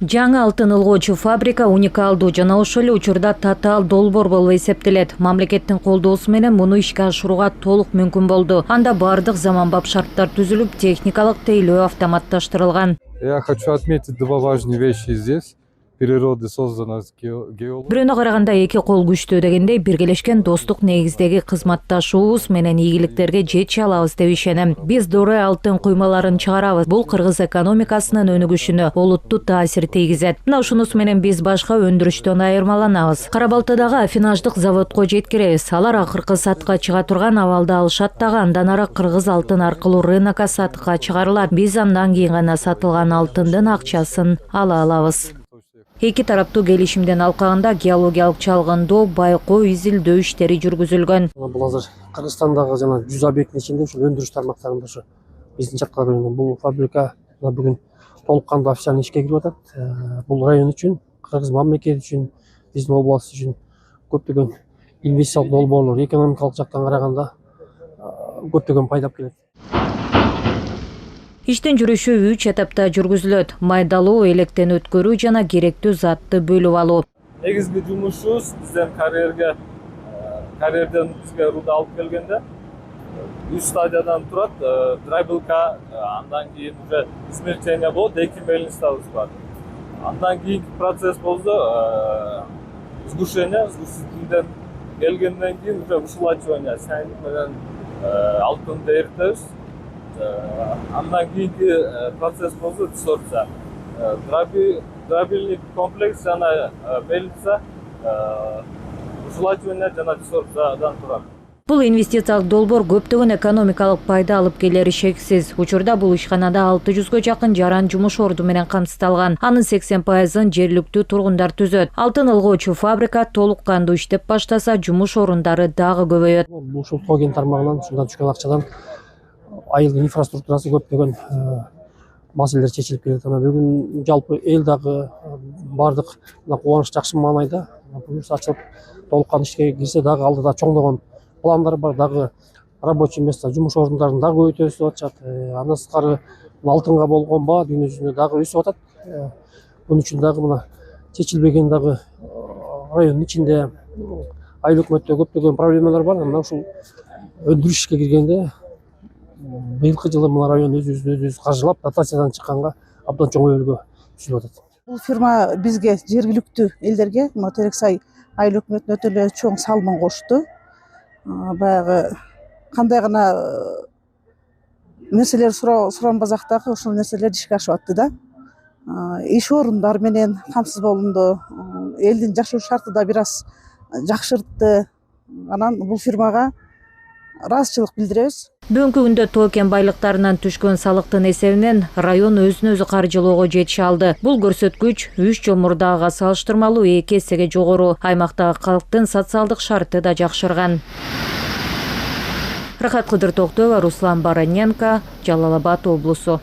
Жаңы алтын ылгоочу фабрика уникалдуу жана ошол эле учурда татаал долбоор болуп эсептелет. Мамлекеттин колдоосу менен муну ишке ашырууга толук мүмкүн болду. Анда бардык заманбап шарттар түзүлүп, техникалык тейлөө автоматташтырылган. Я хочу отметить два важные вещи здесь. Природы создана геолог. Бирөөнө караганда эки кол күчтүү дегендей биргелешкен достук негиздеги кызматташуубуз менен ийгиликтерге жете алабыз деп ишенем. Биз Дорой алтын куймаларын чыгарабыз. Бул кыргыз экономикасынын өнүгүшүнө олуттуу таасир тийгизет. Мына ушунусу менен биз башка өндүрүштөн айырмаланабыз. Кара-Балтадагы афинаждык заводко жеткиребиз. Алар акыркы сатка чыга турган абалда алышат дагы, андан ары кыргыз алтын аркылуу рынокко сатыкка чыгарылат. Биз андан кийин гана сатылган алтындын акчасын ала алабыз. Эки тараптуу келишимдин алкагында геологиялык чалгындоо, байкоо, изилдөө иштери жүргүзүлгөн. Бул азыр Кыргызстандагы жана 100 объекттин ичинде ушул өндүрүш тармактарында ошо биздин жакка бул фабрика бүгүн толук кандуу официально ишке кирип атат. Бул район үчүн, Кыргыз мамлекети үчүн, биздин област үчүн көптөгөн инвестициялык долбоорлор, экономикалык жактан караганда көптөгөн пайда алып келет. Иштин жүрүшү 3 этапта жүргүзүлөт. Майдалоо, электен өткөрүү жана керектүү затты бөлүп алуу. Негизги жумушубуз бизден карьерден бизге руда алып келгенде 3 стадиядан турат. Драйбилка, андан кийин уже измельчение болот, 2 мельницабыз бар. Андан кийинки процесс болду сгушение, сгустителден келгенден кийин уже вышелачивание, сайник менен алтынды эритебиз. Андан кийинки процесс болду дисорбция. Дробильник комплекс жана мельница вышелачивание жана дисорбциядан турат. Бул инвестициялык долбоор көптөгөн экономикалык пайда алып келери шексиз. Учурда бул ишканада 600гө жакын жаран жумуш орду менен камсыздалган. Анын 80%-ын жергиликтүү тургундар түзөт. Алтын ылгоочу фабрика толук кандуу иштеп баштаса, жумуш орундары дагы көбөйөт. Ушул тоген тармагынан ушундан түшкөн акчадан айылдын инфраструктурасы көптөгөн маселелер чечилип келет. Бүгүн жалпы эл дагы бардык кубаныч жакшы маанайда бул ачылып толук кандуу ишке кирсе дагы алдыда чоңдогон пландар бар, дагы рабочий место, жумуш орундарын дагы көбөйтөбүз деп атышат. Андан сырткары алтынга болгон баа дүйнө жүзүндө дагы өсүп атат. Бунун үчүн дагы мына чечилбеген дагы райондун ичинде айыл өкмөттө көптөгөн проблемалар бар. Мына ушул өндүрүш ишке киргенде быйылкы жылы мына район өзүбүз каржылап дотациядан чыкканга абдан чоң өбөлгө түшүп атат. Бул фирма бизге жергиликтүү элдерге Терексай айыл өкмөтүнө өтө эле чоң салымын кошту. Баягы кандай гана нерселер суранбасак дагы ошол нерселер ишке ашып атты да. Иш орундары менен камсыз болунду. Элдин жашоо шарты да бир аз жакшыртты. Анан бул фирмага ыраазычылык билдиребиз. Бүгүнкү күндө токен байлыктарынан түшкөн салыктын эсебинен район өзүн өзү каржылоого жетише алды. Бул көрсөткүч 3 жыл мурдагыга салыштырмалуу 2 эсеге жогору. Аймактагы калктын социалдык шарты да жакшырган. Рахат Кыдыр Токтоева, Руслан Бараненко, Жалал Абад облусу.